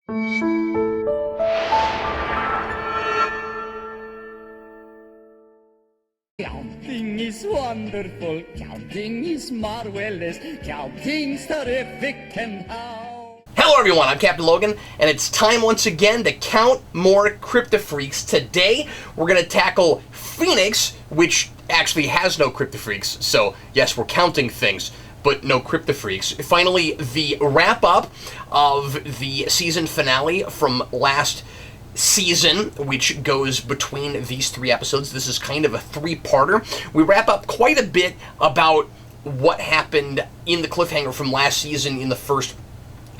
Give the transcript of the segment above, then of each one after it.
Counting is wonderful, counting is marvelous, counting's terrific and how. Hello everyone, I'm Captain Logan, and it's time once again to count more Kryptofreaks. Today, we're going to tackle Phoenix, which actually has no Kryptofreaks, so yes, we're counting things, but no Kryptofreaks. Finally, the wrap-up of the season finale from last season, which goes between these three episodes. This is kind of a three-parter. We wrap up quite a bit about what happened in the cliffhanger from last season in the first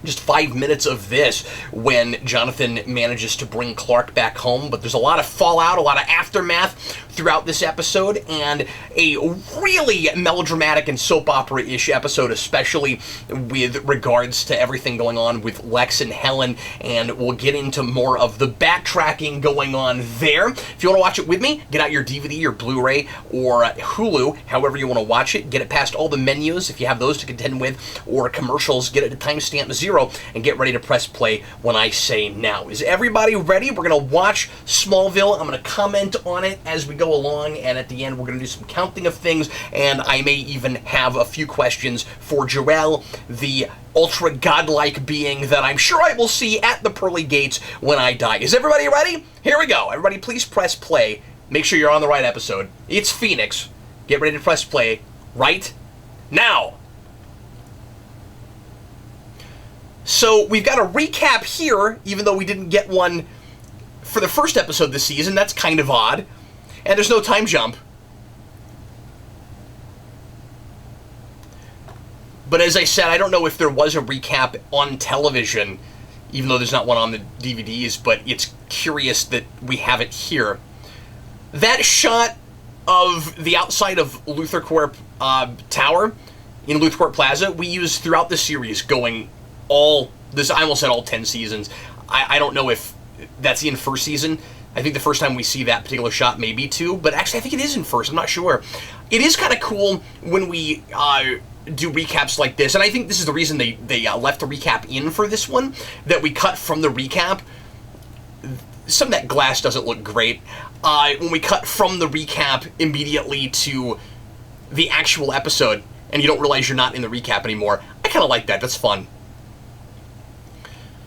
just 5 minutes of this, when Jonathan manages to bring Clark back home. But there's a lot of fallout, a lot of aftermath throughout this episode, and a really melodramatic and soap opera-ish episode, especially with regards to everything going on with Lex and Helen, and we'll get into more of the backtracking going on there. If you want to watch it with me, get out your DVD, your Blu-ray, or Hulu, however you want to watch it. Get it past all the menus, if you have those to contend with, or commercials. Get it to timestamp 0, and get ready to press play when I say now. Is everybody ready? We're going to watch Smallville. I'm going to comment on it as we go along, and at the end we're going to do some counting of things, and I may even have a few questions for Jor-El, the ultra godlike being that I'm sure I will see at the pearly gates when I die. Is everybody ready? Here we go. Everybody please press play. Make sure you're on the right episode. It's Phoenix. Get ready to press play right now. So we've got a recap here, even though we didn't get one for the first episode this season. That's kind of odd. And there's no time jump. But as I said, I don't know if there was a recap on television, even though there's not one on the DVDs, but it's curious that we have it here. That shot of the outside of Luthor Corp Tower in Luthor Corp Plaza, we use throughout the series going all this. I almost said all 10 seasons. I don't know if that's in first season. I think the first time we see that particular shot may be 2, but actually I think it is in first. I'm not sure. It is kind of cool when we do recaps like this, and I think this is the reason they left the recap in for this one, that we cut from the recap. Some of that glass doesn't look great. When we cut from the recap immediately to the actual episode, and you don't realize you're not in the recap anymore, I kind of like that. That's fun.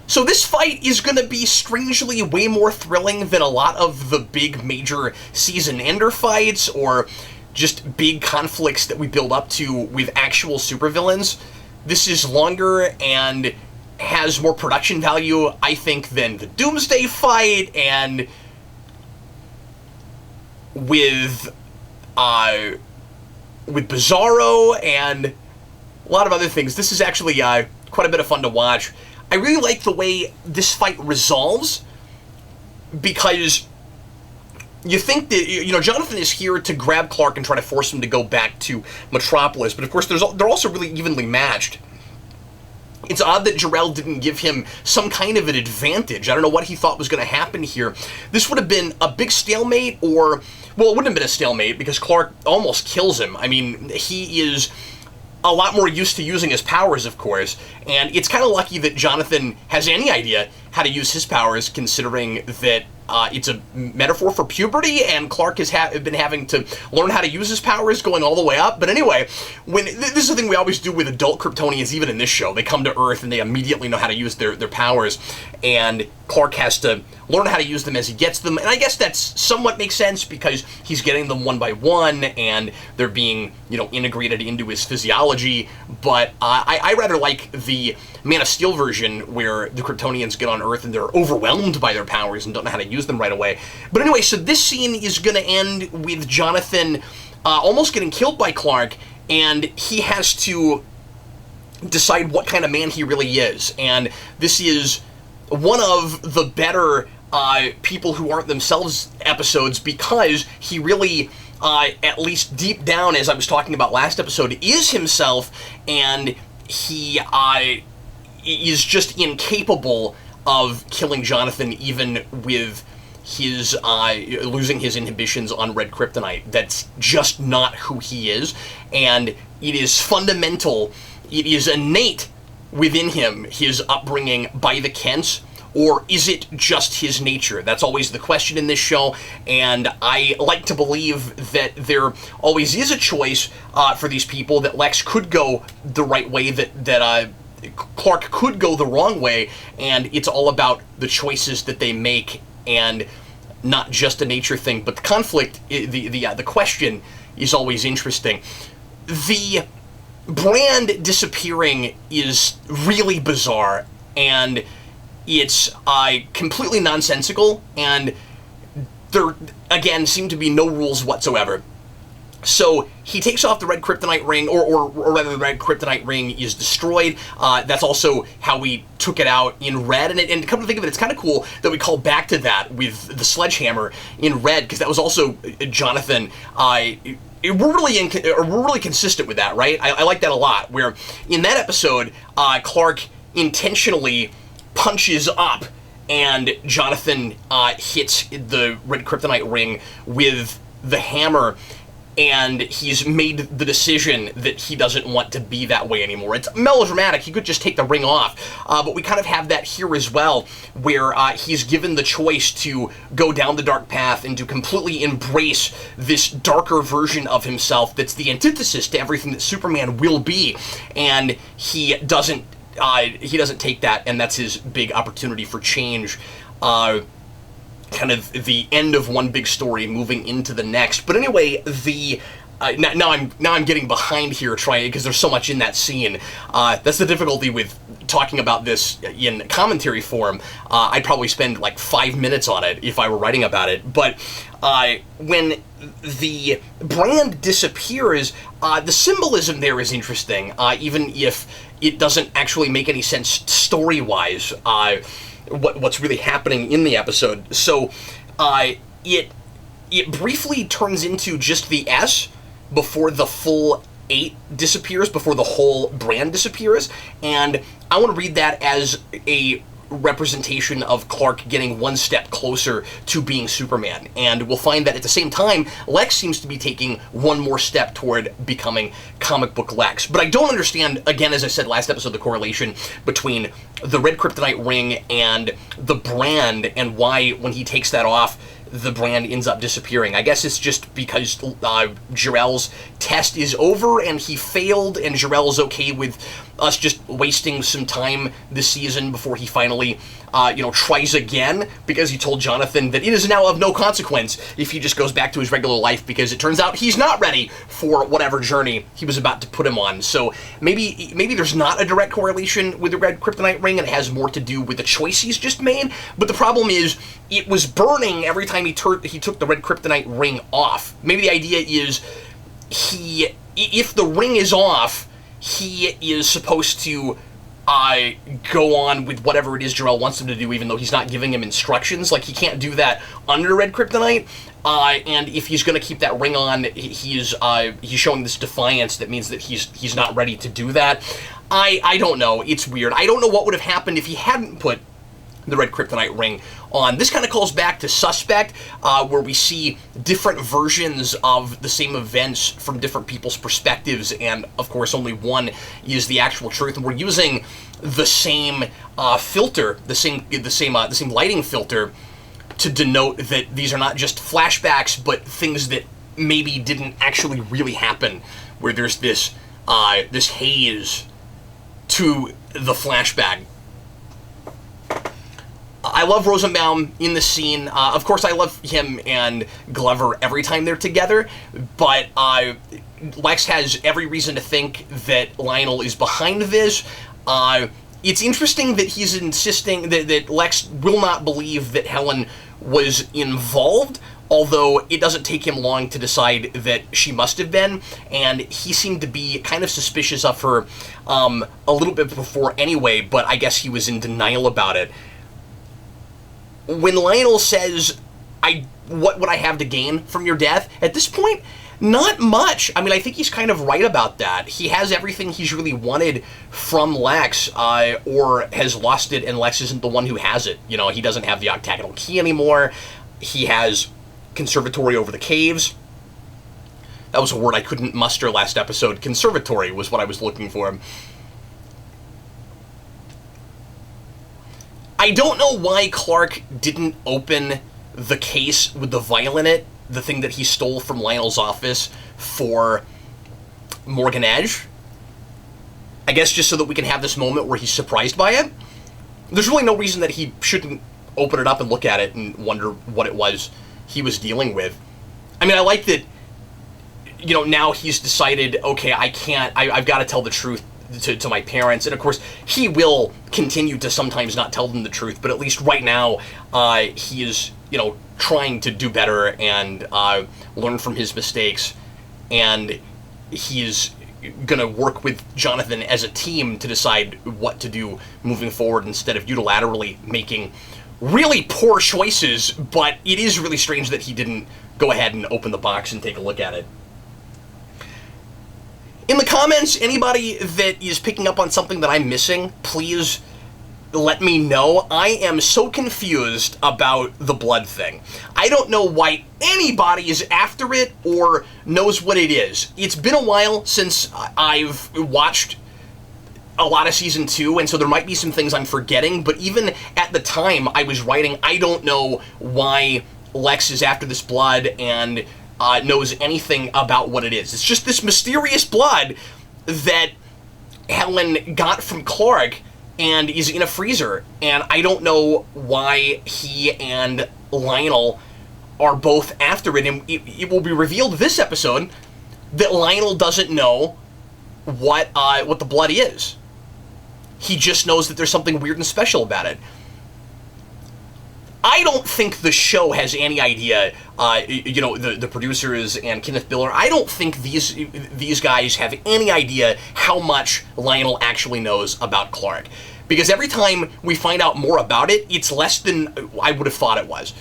So this fight is going to be strangely way more thrilling than a lot of the big major season ender fights or just big conflicts that we build up to with actual supervillains. This is longer and has more production value, I think, than the Doomsday fight, and with Bizarro and a lot of other things. This is actually quite a bit of fun to watch. I really like the way this fight resolves, because you think that, you know, Jonathan is here to grab Clark and try to force him to go back to Metropolis, but of course they're also really evenly matched. It's odd that Jor-El didn't give him some kind of an advantage. I don't know what he thought was going to happen here. This would have been a big stalemate, or, well, it wouldn't have been a stalemate because Clark almost kills him. I mean, he is a lot more used to using his powers, of course, and it's kind of lucky that Jonathan has any idea how to use his powers, considering that it's a metaphor for puberty, and Clark has been having to learn how to use his powers going all the way up. But anyway, this is the thing we always do with adult Kryptonians, even in this show. They come to Earth and they immediately know how to use their powers, and Clark has to learn how to use them as he gets them. And I guess that's somewhat makes sense because he's getting them one by one, and they're being, you know, integrated into his physiology. But I rather like the Man of Steel version, where the Kryptonians get on Earth and they're overwhelmed by their powers and don't know how to use them right away. But anyway, so this scene is going to end with Jonathan almost getting killed by Clark, and he has to decide what kind of man he really is. And this is one of the better people who aren't themselves episodes, because he really, at least deep down, as I was talking about last episode, is himself, and he is just incapable of killing Jonathan, even with his losing his inhibitions on red kryptonite. That's just not who he is, and it is fundamental, it is innate within him, his upbringing by the Kents, or is it just his nature? That's always the question in this show, and I like to believe that there always is a choice for these people, that Lex could go the right way, that Clark could go the wrong way, and it's all about the choices that they make, and not just a nature thing. But the conflict, the question is always interesting. The brand disappearing is really bizarre, and it's completely nonsensical, and there, again, seem to be no rules whatsoever. So he takes off the red kryptonite ring, or rather the red kryptonite ring is destroyed. That's also how we took it out in red, and come to think of it, it's kind of cool that we call back to that with the sledgehammer in red, because that was also Jonathan. We're really consistent with that, right? I like that a lot, where in that episode, Clark intentionally punches up, and Jonathan hits the red kryptonite ring with the hammer, and he's made the decision that he doesn't want to be that way anymore. It's melodramatic. He could just take the ring off, but we kind of have that here as well, where he's given the choice to go down the dark path and to completely embrace this darker version of himself that's the antithesis to everything that Superman will be, and he doesn't take that, and that's his big opportunity for change. Kind of the end of one big story, moving into the next. But anyway, now I'm getting behind here, trying, because there's so much in that scene. That's the difficulty with talking about this in commentary form. I'd probably spend like 5 minutes on it if I were writing about it. But when the brand disappears, the symbolism there is interesting, even if it doesn't actually make any sense story-wise. What's really happening in the episode. So it briefly turns into just the S before the full 8 disappears, before the whole brand disappears, and I want to read that as a representation of Clark getting one step closer to being Superman. And we'll find that at the same time, Lex seems to be taking one more step toward becoming comic book Lex. But I don't understand, again, as I said last episode, the correlation between the red kryptonite ring and the brand, and why when he takes that off, the brand ends up disappearing. I guess it's just because Jor-El's test is over and he failed, and Jor-El okay with us just wasting some time this season before he finally, tries again, because he told Jonathan that it is now of no consequence if he just goes back to his regular life, because it turns out he's not ready for whatever journey he was about to put him on. So maybe there's not a direct correlation with the red kryptonite ring, and it has more to do with the choice he's just made. But the problem is, it was burning every time he took the red kryptonite ring off. Maybe the idea is if the ring is off, he is supposed to go on with whatever it is Jor-El wants him to do, even though he's not giving him instructions. Like, he can't do that under red kryptonite. And if he's going to keep that ring on, he's showing this defiance that means that he's not ready to do that. I don't know. It's weird. I don't know what would have happened if he hadn't put the red kryptonite ring on. This kind of calls back to Suspect, where we see different versions of the same events from different people's perspectives, and of course only one is the actual truth. And we're using the same filter, the same lighting filter, to denote that these are not just flashbacks, but things that maybe didn't actually really happen, where there's this haze to the flashback. I love Rosenbaum in the scene. Of course, I love him and Glover every time they're together, but Lex has every reason to think that Lionel is behind this. It's interesting that he's insisting that Lex will not believe that Helen was involved, although it doesn't take him long to decide that she must have been, and he seemed to be kind of suspicious of her a little bit before anyway, but I guess he was in denial about it. When Lionel says, what would I have to gain from your death? At this point, not much. I mean, I think he's kind of right about that. He has everything he's really wanted from Lex, or has lost it, and Lex isn't the one who has it. You know, he doesn't have the octagonal key anymore. He has conservatory over the caves. That was a word I couldn't muster last episode. Conservatory was what I was looking for. I don't know why Clark didn't open the case with the vial in it, the thing that he stole from Lionel's office, for Morgan Edge. I guess just so that we can have this moment where he's surprised by it. There's really no reason that he shouldn't open it up and look at it and wonder what it was he was dealing with. I mean, I like that, you know, now he's decided, okay, I've got to tell the truth to my parents. And of course, he will continue to sometimes not tell them the truth, but at least right now, he is, you know, trying to do better and learn from his mistakes. And he's going to work with Jonathan as a team to decide what to do moving forward instead of unilaterally making really poor choices. But it is really strange that he didn't go ahead and open the box and take a look at it. In the comments, anybody that is picking up on something that I'm missing, please let me know. I am so confused about the blood thing. I don't know why anybody is after it or knows what it is. It's been a while since I've watched a lot of Season 2, and so there might be some things I'm forgetting, but even at the time I was writing, I don't know why Lex is after this blood and knows anything about what it is. It's just this mysterious blood that Helen got from Clark and is in a freezer, and I don't know why he and Lionel are both after it, and it will be revealed this episode that Lionel doesn't know what the blood is. He just knows that there's something weird and special about it. I don't think the show has any idea, you know, the producers and Kenneth Biller, I don't think these guys have any idea how much Lionel actually knows about Clark. Because every time we find out more about it, it's less than I would have thought it was.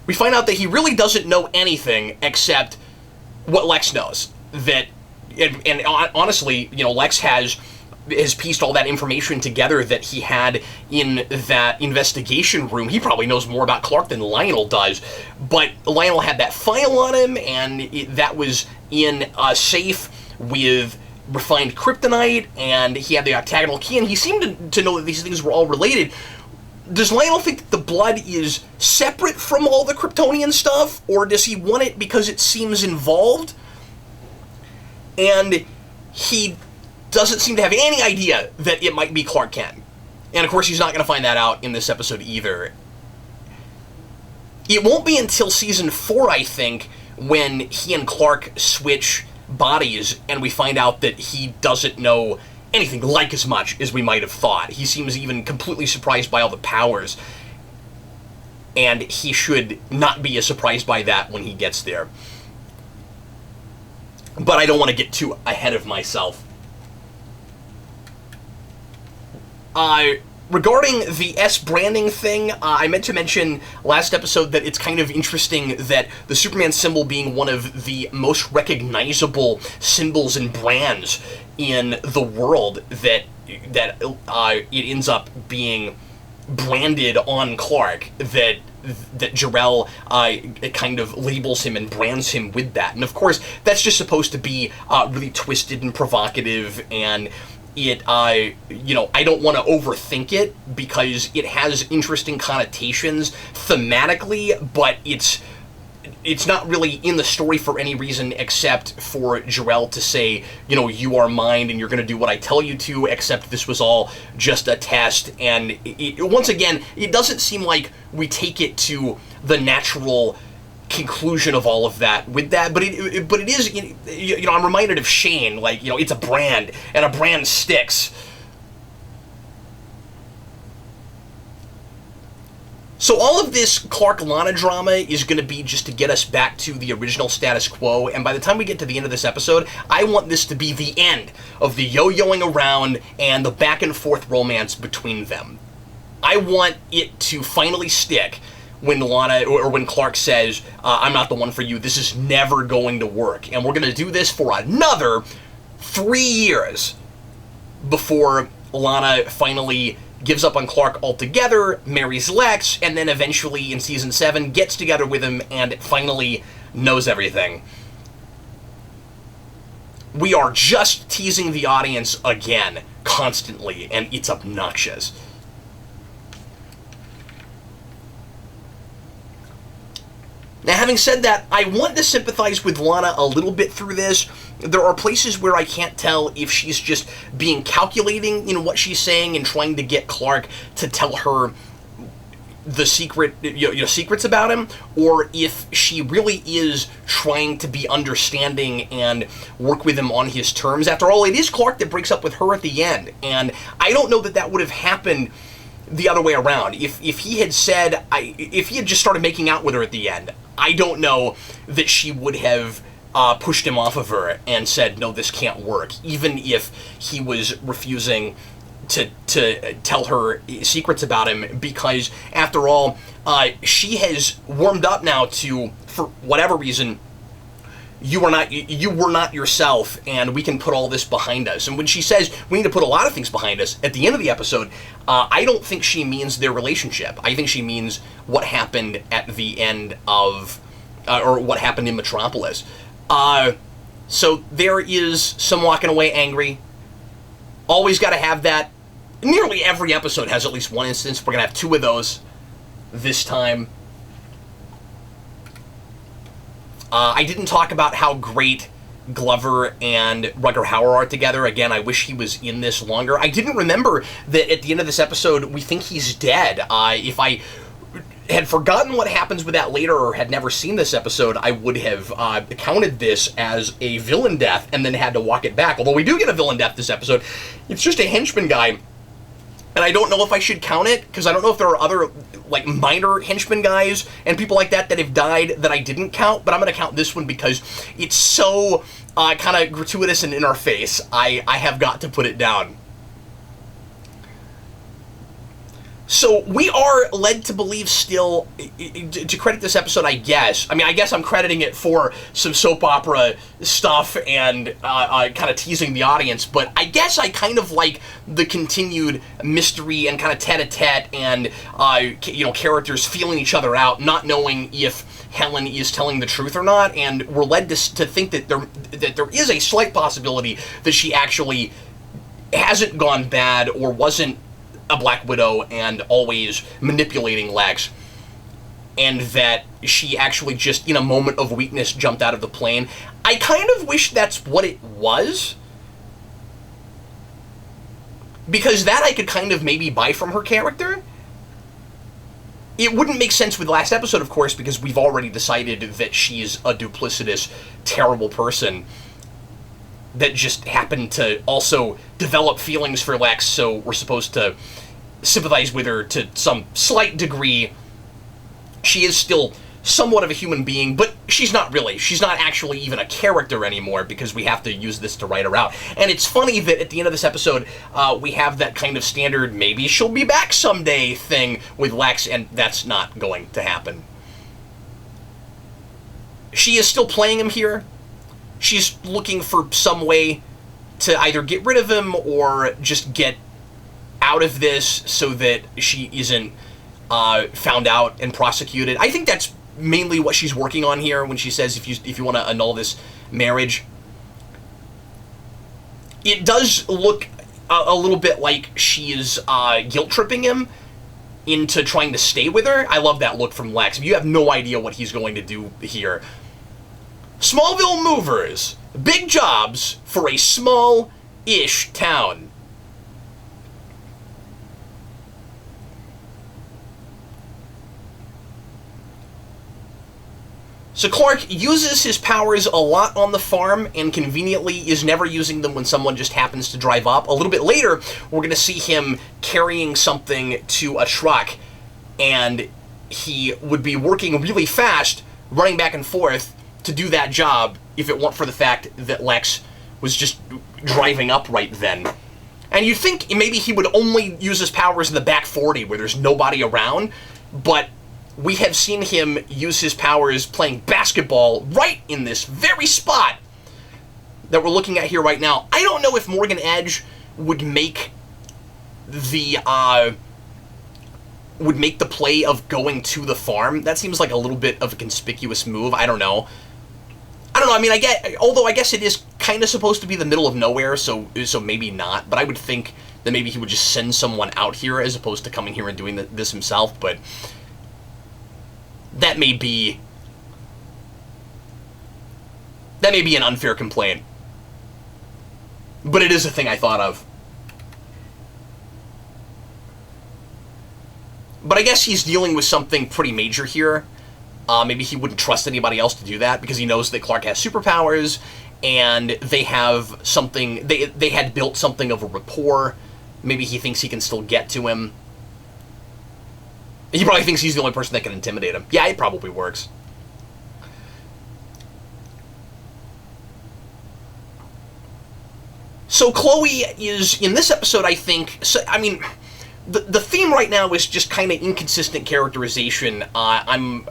We find out that he really doesn't know anything except what Lex knows. That, and honestly, you know, Lex has pieced all that information together that he had in that investigation room. He probably knows more about Clark than Lionel does, but Lionel had that file on him, and that was in a safe with refined kryptonite, and he had the octagonal key, and he seemed to know that these things were all related. Does Lionel think that the blood is separate from all the Kryptonian stuff, or does he want it because it seems involved? And he doesn't seem to have any idea that it might be Clark Kent. And of course, he's not going to find that out in this episode either. It won't be until Season 4, I think, when he and Clark switch bodies and we find out that he doesn't know anything like as much as we might have thought. He seems even completely surprised by all the powers. And he should not be as surprised by that when he gets there. But I don't want to get too ahead of myself. Regarding the S branding thing, I meant to mention last episode that it's kind of interesting that the Superman symbol being one of the most recognizable symbols and brands in the world, that it ends up being branded on Clark, that Jor-El kind of labels him and brands him with that. And of course, that's just supposed to be really twisted and provocative, and it, you know, I don't want to overthink it because it has interesting connotations thematically, but it's not really in the story for any reason except for Jor-El to say, you know, you are mine and you're going to do what I tell you to, except this was all just a test. And once again, it doesn't seem like we take it to the natural conclusion of all of that with that, but it is, you know, I'm reminded of Shane, like, you know, it's a brand, and a brand sticks. So all of this Clark-Lana drama is going to be just to get us back to the original status quo, and by the time we get to the end of this episode, I want this to be the end of the yo-yoing around and the back-and-forth romance between them. I want it to finally stick when Lana, or when Clark says, I'm not the one for you, this is never going to work. And we're going to do this for another 3 years before Lana finally gives up on Clark altogether, marries Lex, and then eventually in Season 7 gets together with him and finally knows everything. We are just teasing the audience again, constantly, and it's obnoxious. Now, having said that, I want to sympathize with Lana a little bit through this. There are places where I can't tell if she's just being calculating in what she's saying and trying to get Clark to tell her the secrets about him, or if she really is trying to be understanding and work with him on his terms. After all, it is Clark that breaks up with her at the end, and I don't know that that would have happened the other way around. If he had said, if he had just started making out with her at the end, I don't know that she would have pushed him off of her and said, no, this can't work, even if he was refusing to tell her secrets about him, because after all, she has warmed up now to, for whatever reason, you were not yourself, and we can put all this behind us. And when she says we need to put a lot of things behind us at the end of the episode, I don't think she means their relationship. I think she means what happened at the end of, or what happened in Metropolis. So there is some walking away angry. Always got to have that. Nearly every episode has at least one instance. We're going to have 2 of those this time. I didn't talk about how great Glover and Rutger Hauer are together. Again, I wish he was in this longer. I didn't remember that at the end of this episode, we think he's dead. If I had forgotten what happens with that later, or had never seen this episode, I would have counted this as a villain death and then had to walk it back. Although we do get a villain death this episode. It's just a henchman guy. And I don't know if I should count it, because I don't know if there are other, like, minor henchman guys and people like that that have died that I didn't count, but I'm going to count this one because it's so kind of gratuitous and in our face. I have got to put it down. So we are led to believe still, to credit this episode, I guess. I mean, I guess I'm crediting it for some soap opera stuff and kind of teasing the audience, but I guess I kind of like the continued mystery and kind of tete-a-tete and, characters feeling each other out, not knowing if Helen is telling the truth or not, and we're led to think that there is a slight possibility that she actually hasn't gone bad or wasn't a Black Widow and always manipulating Lex, and that she actually just, in a moment of weakness, jumped out of the plane. I kind of wish that's what it was, because that I could kind of maybe buy from her character. It wouldn't make sense with the last episode, of course, because we've already decided that she's a duplicitous, terrible person that just happened to also develop feelings for Lex, so we're supposed to sympathize with her to some slight degree. She is still somewhat of a human being, but she's not really. She's not actually even a character anymore, because we have to use this to write her out. And it's funny that at the end of this episode, we have that kind of standard, maybe she'll be back someday thing with Lex, and that's not going to happen. She is still playing him here. She's looking for some way to either get rid of him or just get out of this so that she isn't found out and prosecuted. I think that's mainly what she's working on here when she says if you want to annul this marriage. It does look a little bit like she is guilt-tripping him into trying to stay with her. I love that look from Lex. You have no idea what he's going to do here. Smallville movers. Big jobs for a small-ish town. So Clark uses his powers a lot on the farm and conveniently is never using them when someone just happens to drive up. A little bit later, we're going to see him carrying something to a truck, and he would be working really fast, running back and forth to do that job if it weren't for the fact that Lex was just driving up right then. And you'd think maybe he would only use his powers in the back 40 where there's nobody around, but we have seen him use his powers playing basketball right in this very spot that we're looking at here right now. I don't know if Morgan Edge would make the play of going to the farm. That seems like a little bit of a conspicuous move. I don't know. I mean, although I guess it is kind of supposed to be the middle of nowhere, so maybe not. But I would think that maybe he would just send someone out here as opposed to coming here and doing this himself. But that may be That may be an unfair complaint, but it is a thing I thought of. But I guess he's dealing with something pretty major here. Maybe he wouldn't trust anybody else to do that because he knows that Clark has superpowers, and they have something, they had built something of a rapport. Maybe he thinks he can still get to him. He probably thinks he's the only person that can intimidate him. Yeah, it probably works. So Chloe is, in this episode, I think, so, I mean, the theme right now is just kind of inconsistent characterization. I'm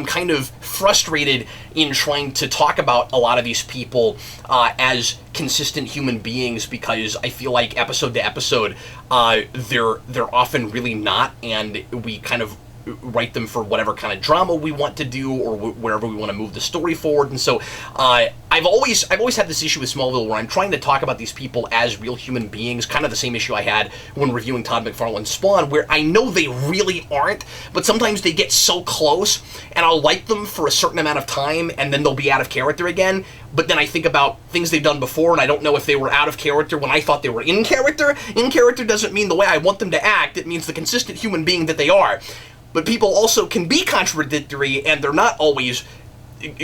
kind of frustrated in trying to talk about a lot of these people as consistent human beings, because I feel like episode to episode, they're often really not, and we kind of write them for whatever kind of drama we want to do, or wherever we want to move the story forward. And so I've always had this issue with Smallville where I'm trying to talk about these people as real human beings, kind of the same issue I had when reviewing Todd McFarlane's Spawn, where I know they really aren't, but sometimes they get so close, and I'll like them for a certain amount of time, and then they'll be out of character again. But then I think about things they've done before, and I don't know if they were out of character when I thought they were in character. In character doesn't mean the way I want them to act, it means the consistent human being that they are. But people also can be contradictory, and they're not always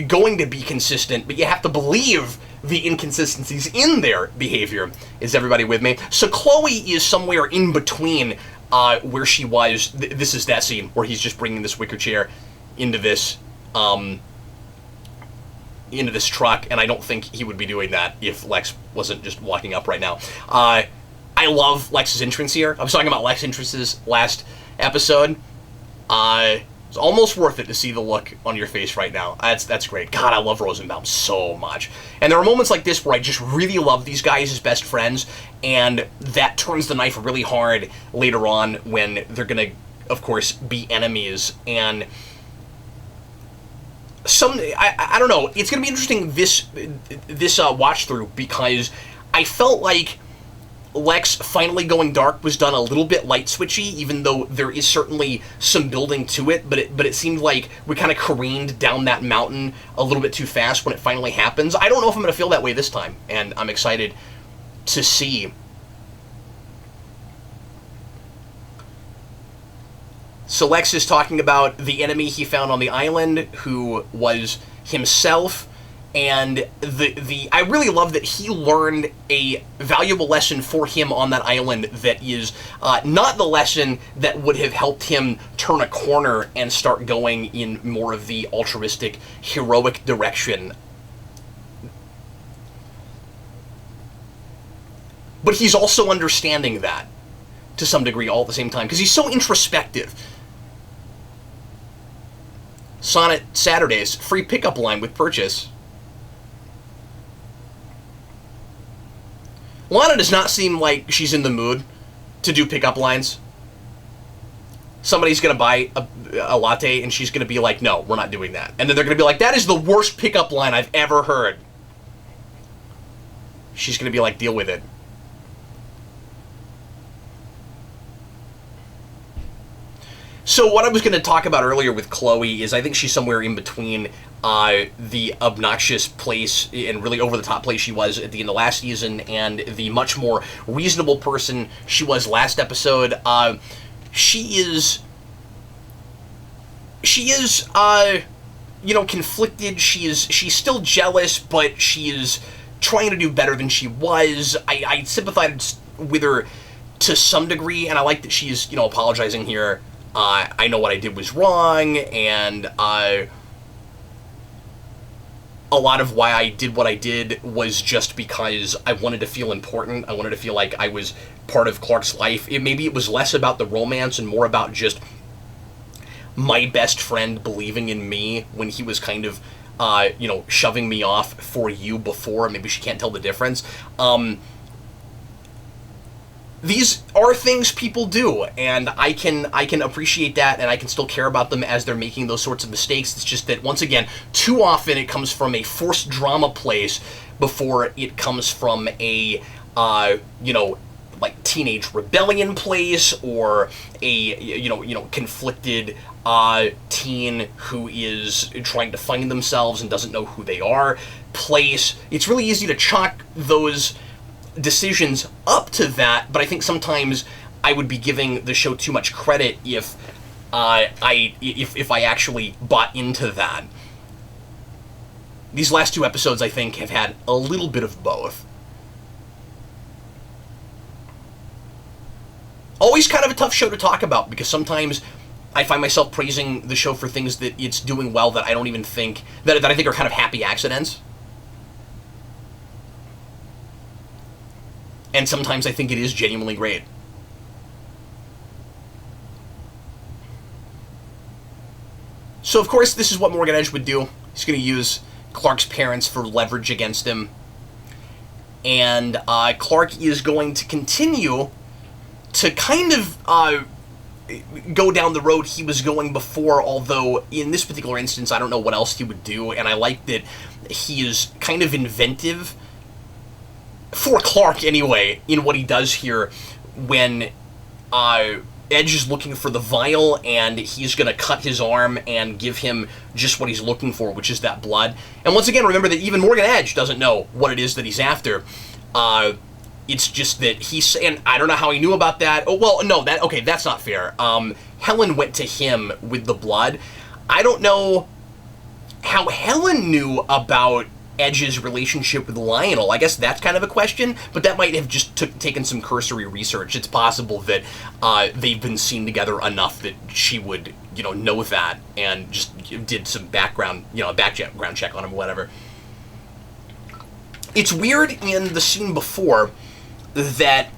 going to be consistent, but you have to believe the inconsistencies in their behavior. Is everybody with me? So Chloe is somewhere in between where she was. This is that scene where he's just bringing this wicker chair into this truck, and I don't think he would be doing that if Lex wasn't just walking up right now. I love Lex's entrance here. I was talking about Lex's entrances last episode. It's almost worth it to see the look on your face right now. That's great. God, I love Rosenbaum so much. And there are moments like this where I just really love these guys as best friends, and that turns the knife really hard later on when they're gonna, of course, be enemies. And I don't know. It's gonna be interesting this watch through, because I felt like Lex finally going dark was done a little bit light switchy, even though there is certainly some building to it, but it seemed like we kind of careened down that mountain a little bit too fast when it finally happens. I don't know if I'm going to feel that way this time, and I'm excited to see. So Lex is talking about the enemy he found on the island, who was himself. And I really love that he learned a valuable lesson for him on that island that is not the lesson that would have helped him turn a corner and start going in more of the altruistic, heroic direction. But he's also understanding that to some degree all at the same time, because he's so introspective. Sonnet Saturdays, free pickup line with purchase. Lana does not seem like she's in the mood to do pickup lines. Somebody's going to buy a latte, and she's going to be like, no, we're not doing that. And then they're going to be like, that is the worst pickup line I've ever heard. She's going to be like, deal with it. So what I was going to talk about earlier with Chloe is I think she's somewhere in between the obnoxious place and really over-the-top place she was at the end of last season and the much more reasonable person she was last episode. She is, you know, conflicted. She's still jealous, but she is trying to do better than she was. I sympathize with her to some degree, and I like that she's, you know, apologizing here. I know what I did was wrong, and a lot of why I did what I did was just because I wanted to feel important. I wanted to feel like I was part of Clark's life. Maybe it was less about the romance and more about just my best friend believing in me when he was kind of, you know, shoving me off for you before. Maybe she can't tell the difference. These are things people do, and I can appreciate that, and I can still care about them as they're making those sorts of mistakes. It's just that, once again, too often it comes from a forced drama place before it comes from a, you know, like teenage rebellion place, or a conflicted teen who is trying to find themselves and doesn't know who they are place. It's really easy to chalk those decisions up to that, but I think sometimes I would be giving the show too much credit if I actually bought into that. These last 2 episodes, I think, have had a little bit of both. Always kind of a tough show to talk about, because sometimes I find myself praising the show for things that it's doing well that I don't even think, that I think are kind of happy accidents. And sometimes I think it is genuinely great. So, of course, this is what Morgan Edge would do. He's going to use Clark's parents for leverage against him. And Clark is going to continue to kind of go down the road he was going before, although in this particular instance, I don't know what else he would do, and I like that he is kind of inventive, for Clark anyway, in what he does here when Edge is looking for the vial, and he's going to cut his arm and give him just what he's looking for, which is that blood. And once again, remember that even Morgan Edge doesn't know what it is that he's after. It's just that he's, and I don't know how he knew about that. Oh, well, no, that's not fair. Helen went to him with the blood. I don't know how Helen knew about Edge's relationship with Lionel. I guess that's kind of a question, but that might have just taken some cursory research. It's possible that they've been seen together enough that she would, know that and just did some background check on him or whatever. It's weird in the scene before that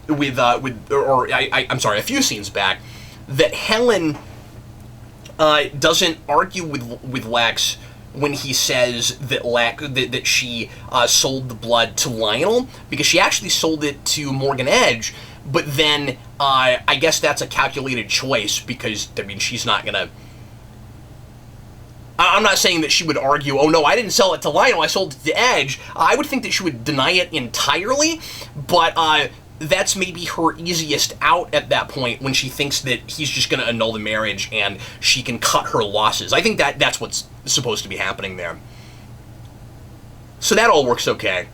a few scenes back, that Helen doesn't argue with Lex when he says that she sold the blood to Lionel, because she actually sold it to Morgan Edge, but then I guess that's a calculated choice, because, she's not gonna... I'm not saying that she would argue, oh no, I didn't sell it to Lionel, I sold it to Edge. I would think that she would deny it entirely, but that's maybe her easiest out at that point, when she thinks that he's just going to annul the marriage and she can cut her losses. I think that's what's supposed to be happening there. So that all works okay.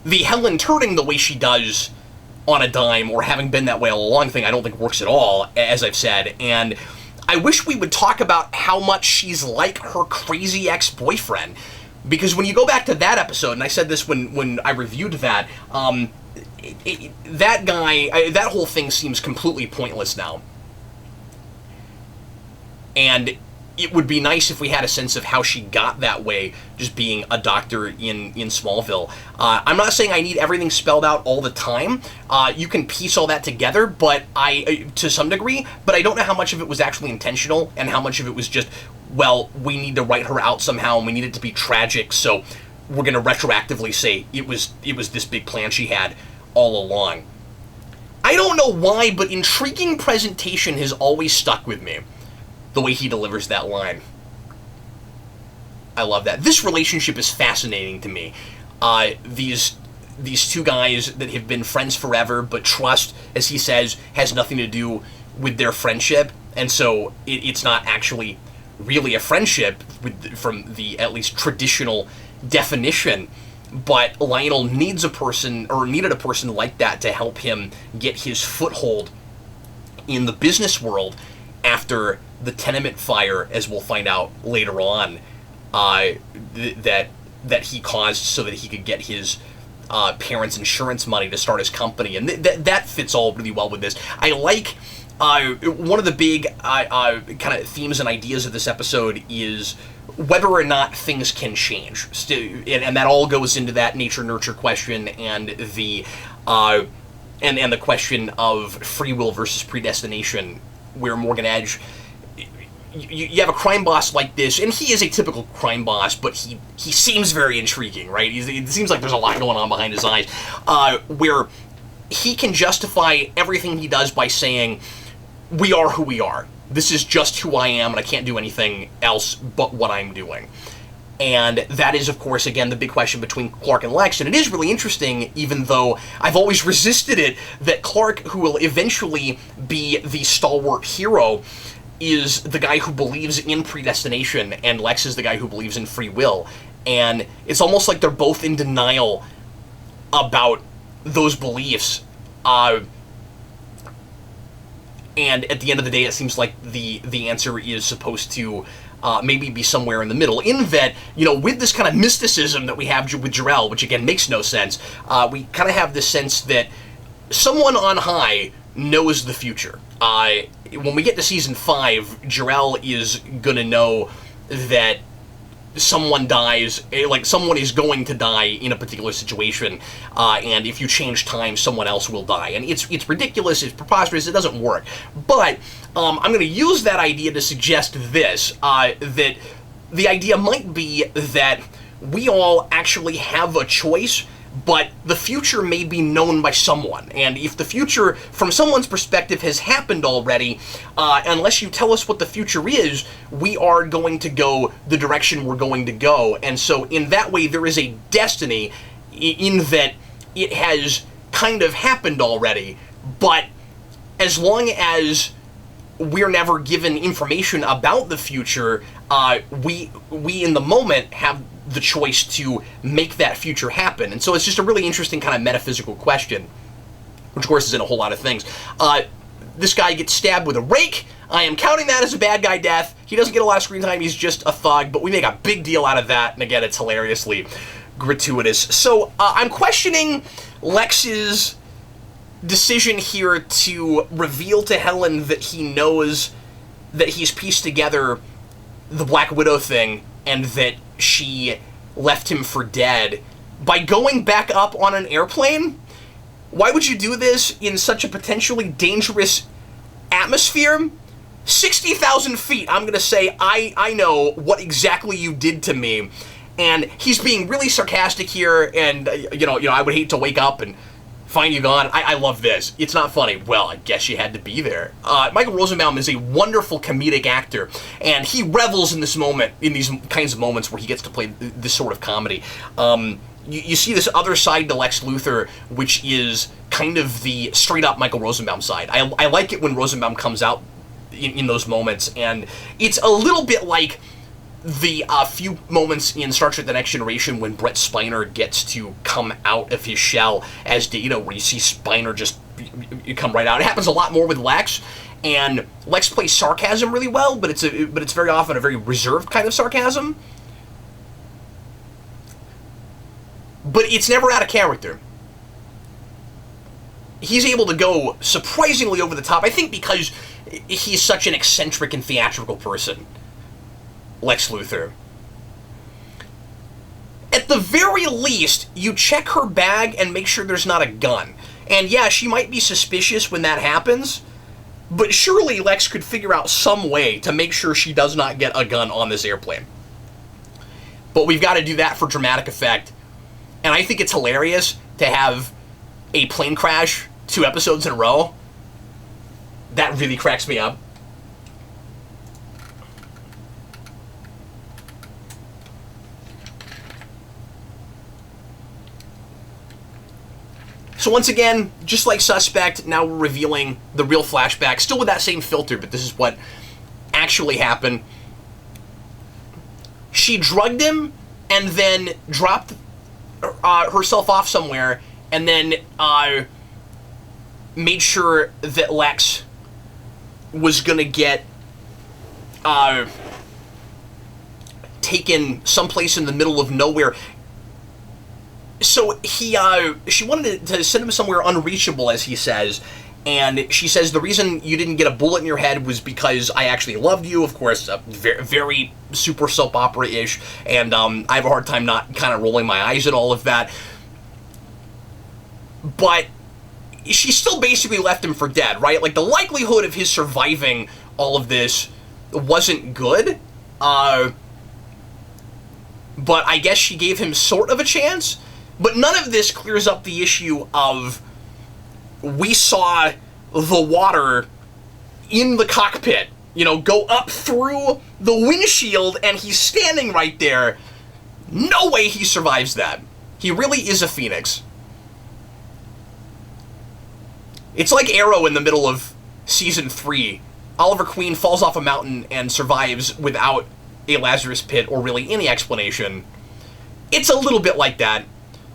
The Helen turning the way she does on a dime, or having been that way all along thing, I don't think works at all, as I've said, and I wish we would talk about how much she's like her crazy ex-boyfriend. Because when you go back to that episode, and I said this when I reviewed that, that guy, that whole thing seems completely pointless now. And it would be nice if we had a sense of how she got that way, just being a doctor in Smallville. I'm not saying I need everything spelled out all the time. You can piece all that together, but to some degree, but I don't know how much of it was actually intentional and how much of it was just, well, we need to write her out somehow and we need it to be tragic, so we're going to retroactively say it was this big plan she had all along. I don't know why, but intriguing presentation has always stuck with me. The way he delivers that line. I love that. This relationship is fascinating to me. These two guys that have been friends forever, but trust, as he says, has nothing to do with their friendship, and so it's not actually really a friendship from the at least traditional definition. But Lionel needed a person like that to help him get his foothold in the business world after the tenement fire, as we'll find out later on, that he caused so that he could get his parents' insurance money to start his company, and that fits all really well with this. I like one of the big kind of themes and ideas of this episode is whether or not things can change, and that all goes into that nature-nurture question and the question of free will versus predestination, where Morgan Edge, you have a crime boss like this, and he is a typical crime boss, but he seems very intriguing, right? It seems like there's a lot going on behind his eyes, where he can justify everything he does by saying, we are who we are. This is just who I am, and I can't do anything else but what I'm doing. And that is, of course, again, the big question between Clark and Lex. And it is really interesting, even though I've always resisted it, that Clark, who will eventually be the stalwart hero, is the guy who believes in predestination, and Lex is the guy who believes in free will. And it's almost like they're both in denial about those beliefs. And at the end of the day, it seems like the answer is supposed to maybe be somewhere in the middle, in that, you know, with this kind of mysticism that we have with Jor-El, which again makes no sense, we kind of have this sense that someone on high knows the future. When we get to season 5, Jor-El is gonna know that someone dies, like someone is going to die in a particular situation, and if you change time, someone else will die. And it's ridiculous, it's preposterous, it doesn't work. But I'm going to use that idea to suggest this, that the idea might be that we all actually have a choice, but the future may be known by someone. And if the future, from someone's perspective, has happened already, unless you tell us what the future is, we are going to go the direction we're going to go. And so in that way, there is a destiny in that it has kind of happened already. But as long as we're never given information about the future, we in the moment have the choice to make that future happen. And so it's just a really interesting kind of metaphysical question, which of course is in a whole lot of things. This guy gets stabbed with a rake. I am counting that as a bad guy death. He doesn't get a lot of screen time, he's just a thug, but we make a big deal out of that, and again, it's hilariously gratuitous. So I'm questioning Lex's decision here to reveal to Helen that he knows that he's pieced together the Black Widow thing and that she left him for dead by going back up on an airplane. Why would you do this in such a potentially dangerous atmosphere? 60,000 feet, I'm gonna say, I know what exactly you did to me. And he's being really sarcastic here, and you know, I would hate to wake up and find you gone. I love this. It's not funny. Well, I guess you had to be there. Michael Rosenbaum is a wonderful comedic actor, and he revels in this moment, in these kinds of moments where he gets to play this sort of comedy. You see this other side to Lex Luthor, which is kind of the straight-up Michael Rosenbaum side. I like it when Rosenbaum comes out in those moments, and it's a little bit like the few moments in Star Trek The Next Generation when Brett Spiner gets to come out of his shell as Data, where you see Spiner just come right out. It happens a lot more with Lex, and Lex plays sarcasm really well, but it's very often a very reserved kind of sarcasm. But it's never out of character. He's able to go surprisingly over the top, I think because he's such an eccentric and theatrical person, Lex Luthor. At the very least, you check her bag and make sure there's not a gun. And yeah, she might be suspicious when that happens, but surely Lex could figure out some way to make sure she does not get a gun on this airplane. But we've got to do that for dramatic effect. And I think it's hilarious to have a plane crash 2 episodes in a row. That really cracks me up. So once again, just like Suspect, now we're revealing the real flashback, still with that same filter, but this is what actually happened. She drugged him and then dropped herself off somewhere, and then made sure that Lex was gonna get taken someplace in the middle of nowhere. So she wanted to send him somewhere unreachable, as he says, and she says the reason you didn't get a bullet in your head was because I actually loved you. Of course, very, very super soap opera-ish, and I have a hard time not kind of rolling my eyes at all of that. But she still basically left him for dead, right? Like, the likelihood of his surviving all of this wasn't good, but I guess she gave him sort of a chance. But none of this clears up the issue of we saw the water in the cockpit, you know, go up through the windshield, and he's standing right there No way he survives that. He really is a phoenix. It's like Arrow in the middle of Season 3. Oliver Queen falls off a mountain and survives without a Lazarus pit or really any explanation. It's a little bit like that.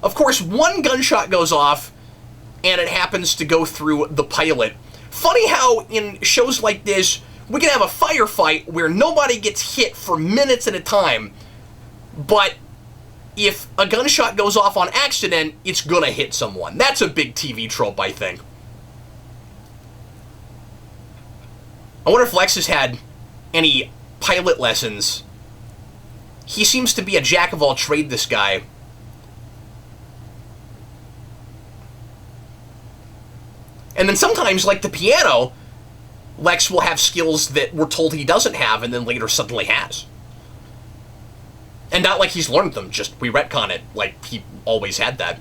Of course, one gunshot goes off, and it happens to go through the pilot. Funny how in shows like this, we can have a firefight where nobody gets hit for minutes at a time, but if a gunshot goes off on accident, it's gonna hit someone. That's a big TV trope, I think. I wonder if Lex has had any pilot lessons. He seems to be a jack of all trades, this guy. And then sometimes, like the piano, Lex will have skills that we're told he doesn't have and then later suddenly has. And not like he's learned them, just we retcon it like he always had that.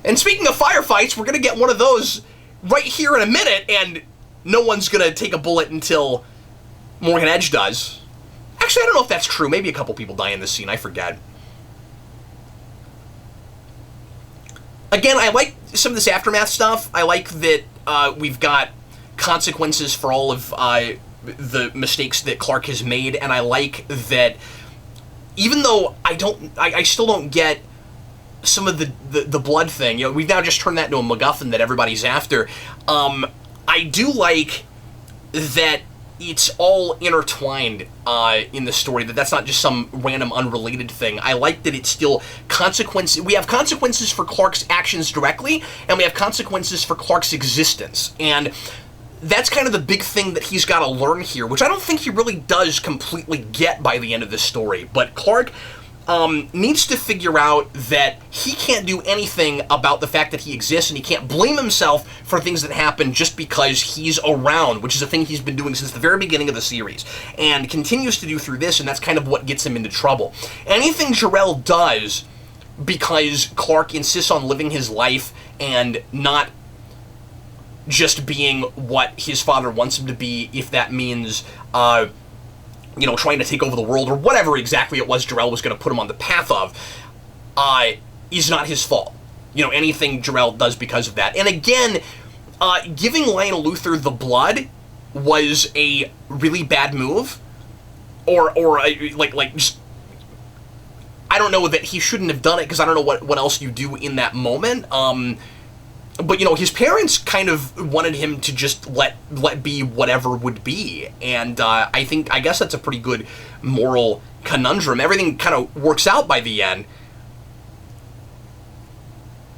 And speaking of firefights, we're going to get one of those right here in a minute, and no one's going to take a bullet until Morgan Edge does. Actually, I don't know if that's true. Maybe a couple people die in this scene. I forget. Again, I like some of this aftermath stuff. I like that we've got consequences for all of the mistakes that Clark has made, and I like that even though I still don't get some of the blood thing. You know, we've now just turned that into a MacGuffin that everybody's after. I do like that it's all intertwined in the story, that's not just some random unrelated thing. I like that it's still consequences. We have consequences for Clark's actions directly, and we have consequences for Clark's existence. And that's kind of the big thing that he's got to learn here, which I don't think he really does completely get by the end of this story. But Clark needs to figure out that he can't do anything about the fact that he exists, and he can't blame himself for things that happen just because he's around, which is a thing he's been doing since the very beginning of the series, and continues to do through this, and that's kind of what gets him into trouble. Anything Jor-El does, because Clark insists on living his life and not just being what his father wants him to be, if that means you know, trying to take over the world, or whatever exactly it was Jor-El was going to put him on the path of, is not his fault. You know, anything Jor-El does because of that. And again, giving Lionel Luthor the blood was a really bad move, or like just, I don't know that he shouldn't have done it, because I don't know what else you do in that moment. But, you know, his parents kind of wanted him to just let be whatever would be. And I guess that's a pretty good moral conundrum. Everything kind of works out by the end.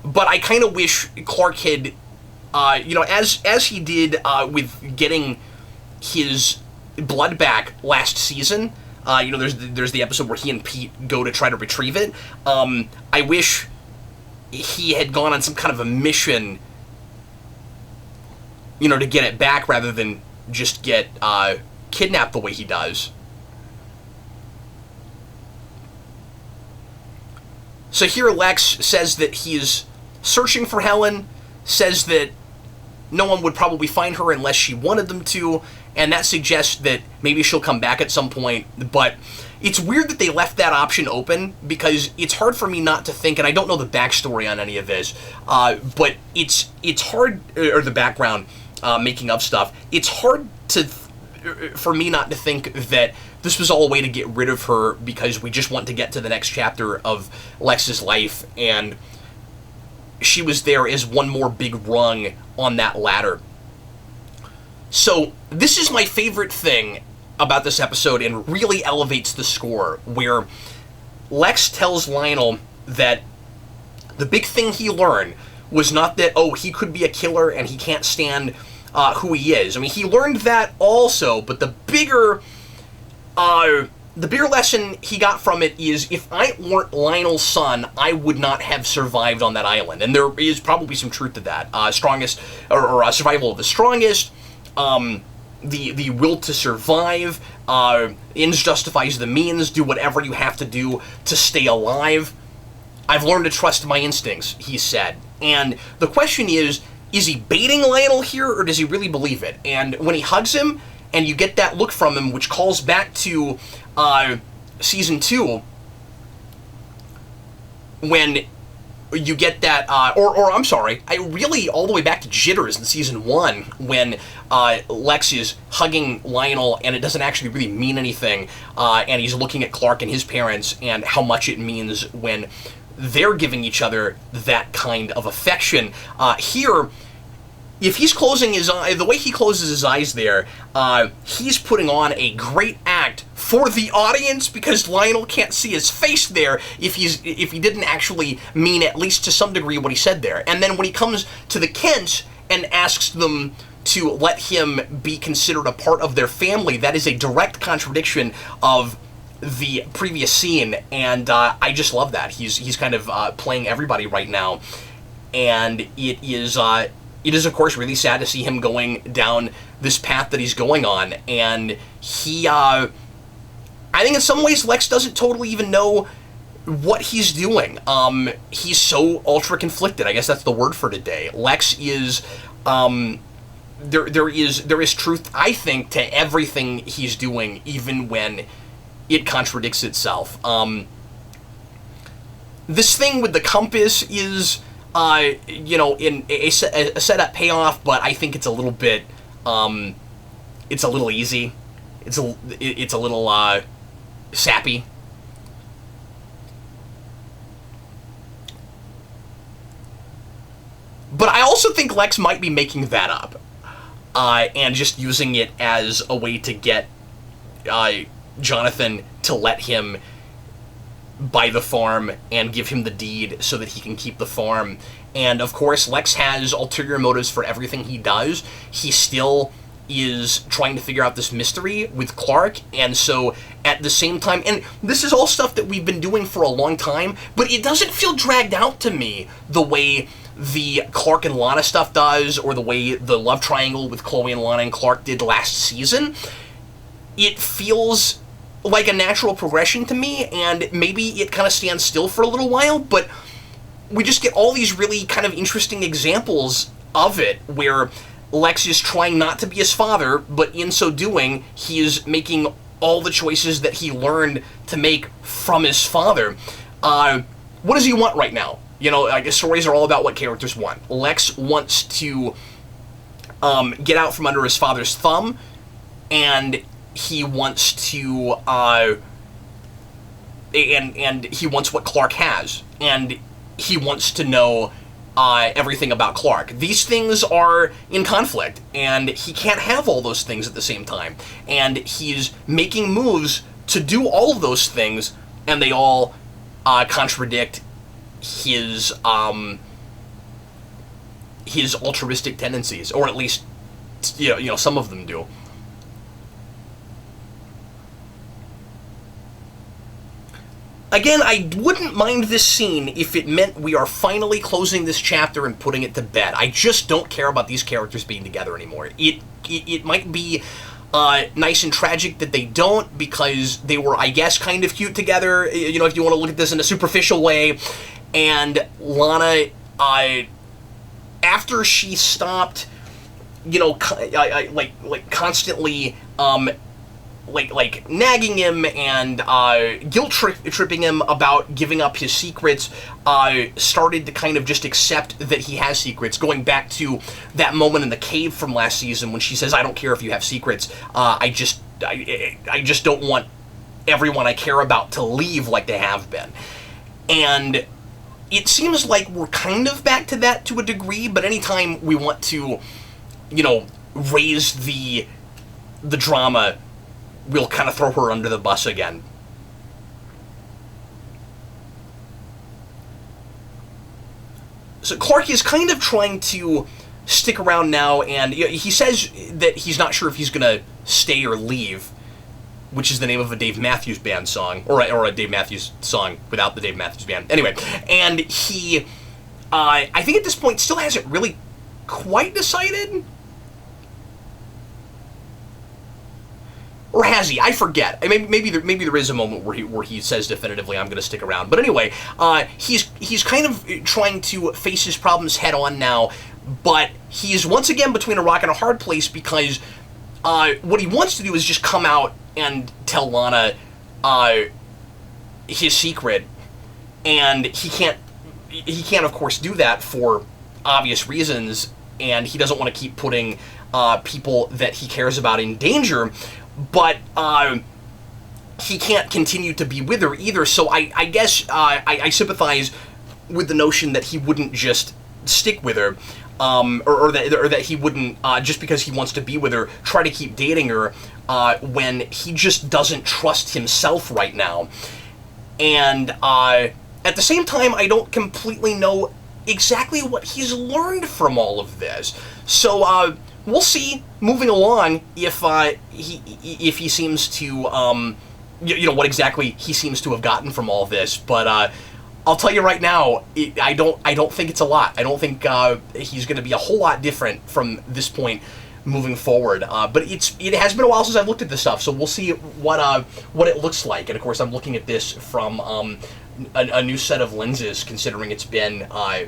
But I kind of wish Clark had, you know, as he did with getting his blood back last season. You know, there's the episode where he and Pete go to try to retrieve it. I wish he had gone on some kind of a mission, you know, to get it back rather than just get kidnapped the way he does. So here Lex says that he's searching for Helen, says that no one would probably find her unless she wanted them to, and that suggests that maybe she'll come back at some point, but it's weird that they left that option open, because it's hard for me not to think, and I don't know the backstory on any of this, but it's hard, or the background, making up stuff, it's hard for me not to think that this was all a way to get rid of her, because we just want to get to the next chapter of Lex's life, and she was there as one more big rung on that ladder. So this is my favorite thing about this episode, and really elevates the score, where Lex tells Lionel that the big thing he learned was not that, oh, he could be a killer and he can't stand who he is. I mean, he learned that also, but the bigger lesson he got from it is, if I weren't Lionel's son, I would not have survived on that island. And there is probably some truth to that. Strongest, or survival of the strongest, the will to survive, ends justifies the means, do whatever you have to do to stay alive. I've learned to trust my instincts, he said. And the question is he baiting Lionel here, or does he really believe it? And when he hugs him, and you get that look from him, which calls back to Season 2, when you get that, or I'm sorry, I really all the way back to Jitters in season 1 when Lex is hugging Lionel and it doesn't actually really mean anything, and he's looking at Clark and his parents and how much it means when they're giving each other that kind of affection. Here, if he's closing his eye, the way he closes his eyes there, he's putting on a great act for the audience because Lionel can't see his face there if he didn't actually mean at least to some degree what he said there. And then when he comes to the Kents and asks them to let him be considered a part of their family, that is a direct contradiction of the previous scene, and I just love that. He's kind of playing everybody right now, and it is of course really sad to see him going down this path that he's going on, and he I think in some ways Lex doesn't totally even know what he's doing. He's so ultra conflicted. I guess that's the word for today. Lex is there is truth, I think, to everything he's doing, even when it contradicts itself. This thing with the compass is in a setup payoff, but I think it's a little bit it's a little easy. It's a little sappy. But I also think Lex might be making that up, and just using it as a way to get Jonathan to let him buy the farm and give him the deed so that he can keep the farm. And of course, Lex has ulterior motives for everything he does. He still is trying to figure out this mystery with Clark, and so at the same time, and this is all stuff that we've been doing for a long time, but it doesn't feel dragged out to me the way the Clark and Lana stuff does, or the way the love triangle with Chloe and Lana and Clark did last season. It feels like a natural progression to me, and maybe it kind of stands still for a little while, but we just get all these really kind of interesting examples of it, where Lex is trying not to be his father, but in so doing, he is making all the choices that he learned to make from his father. What does he want right now? You know, I guess stories are all about what characters want. Lex wants to get out from under his father's thumb, and he wants to, and he wants what Clark has, and he wants to know everything about Clark. These things are in conflict, and he can't have all those things at the same time. And he's making moves to do all of those things, and they all contradict his altruistic tendencies, or at least you know some of them do. Again, I wouldn't mind this scene if it meant we are finally closing this chapter and putting it to bed. I just don't care about these characters being together anymore. It might be nice and tragic that they don't, because they were, I guess, kind of cute together, you know, if you want to look at this in a superficial way. And Lana, after she stopped, you know, like constantly, like nagging him and guilt tripping him about giving up his secrets, started to kind of just accept that he has secrets, going back to that moment in the cave from last season when she says, I don't care if you have secrets, I just don't want everyone I care about to leave like they have been. And it seems like we're kind of back to that to a degree, but anytime we want to, you know, raise the drama, we'll kind of throw her under the bus again. So Clark is kind of trying to stick around now, and he says that he's not sure if he's going to stay or leave, which is the name of a Dave Matthews Band song, or a Dave Matthews song without the Dave Matthews Band. Anyway, and he, I think at this point, still hasn't really quite decided. Or has he? I forget. Maybe there is a moment where he says definitively, "I'm going to stick around." But anyway, he's kind of trying to face his problems head on now, but he's once again between a rock and a hard place, because what he wants to do is just come out and tell Lana his secret, and he can't, of course, do that for obvious reasons, and he doesn't want to keep putting people that he cares about in danger, but he can't continue to be with her either, so I guess I sympathize with the notion that he wouldn't just stick with her, or that he wouldn't, just because he wants to be with her, try to keep dating her when he just doesn't trust himself right now. And at the same time, I don't completely know exactly what he's learned from all of this. So we'll see moving along if he seems to what exactly he seems to have gotten from all this. But I'll tell you right now, I don't think it's a lot. I don't think he's going to be a whole lot different from this point moving forward. But it has been a while since I've looked at this stuff, so we'll see what it looks like. And of course, I'm looking at this from a new set of lenses, considering it's been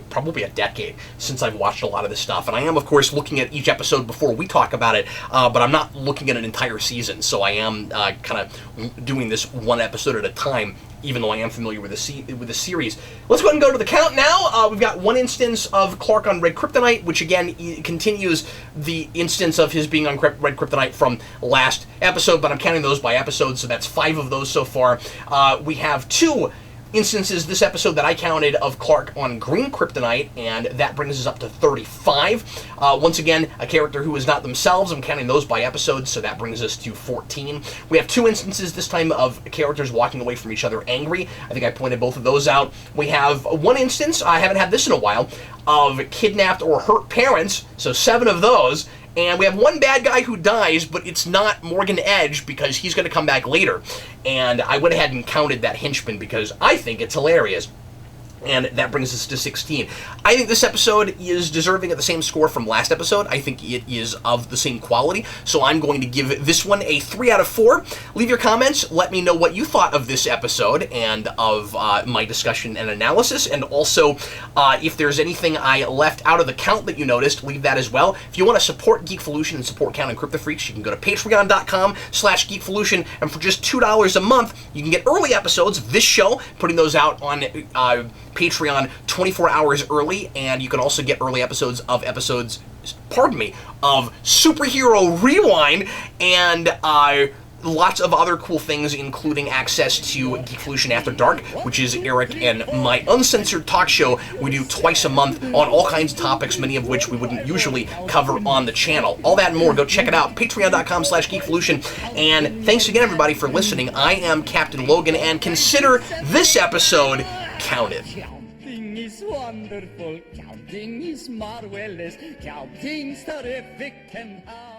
probably a decade since I've watched a lot of this stuff. And I am, of course, looking at each episode before we talk about it, but I'm not looking at an entire season, so I am kind of doing this one episode at a time, even though I am familiar with the series. Let's go ahead and go to the count now. We've got one instance of Clark on Red Kryptonite, which again continues the instance of his being on Red Kryptonite from last episode, but I'm counting those by episode, so that's 5 of those so far. We have 2 instances this episode that I counted of Clark on green kryptonite, and that brings us up to 35. Once again, a character who is not themselves. I'm counting those by episodes, so that brings us to 14. We have 2 instances this time of characters walking away from each other angry. I think I pointed both of those out. We have 1 instance, I haven't had this in a while, of kidnapped or hurt parents, so 7 of those. And we have 1 bad guy who dies, but it's not Morgan Edge, because he's going to come back later. And I went ahead and counted that henchman because I think it's hilarious. And that brings us to 16. I think this episode is deserving of the same score from last episode. I think it is of the same quality, so I'm going to give this one a 3 out of 4. Leave your comments. Let me know what you thought of this episode and of my discussion and analysis. And also, if there's anything I left out of the count that you noticed, leave that as well. If you want to support Geekvolution and support Count and Kryptofreaks, you can go to patreon.com/Geekvolution, and for just $2 a month, you can get early episodes of this show, putting those out on Patreon 24 hours early, and you can also get early episodes of Superhero Rewind, and lots of other cool things, including access to Geekvolution After Dark, which is Eric and my uncensored talk show we do twice a month on all kinds of topics, many of which we wouldn't usually cover on the channel. All that and more, go check it out, patreon.com/Geekvolution. And thanks again, everybody, for listening. I am Captain Logan, and consider this episode counted. Counting is wonderful, counting is marvelous, counting's terrific and hard.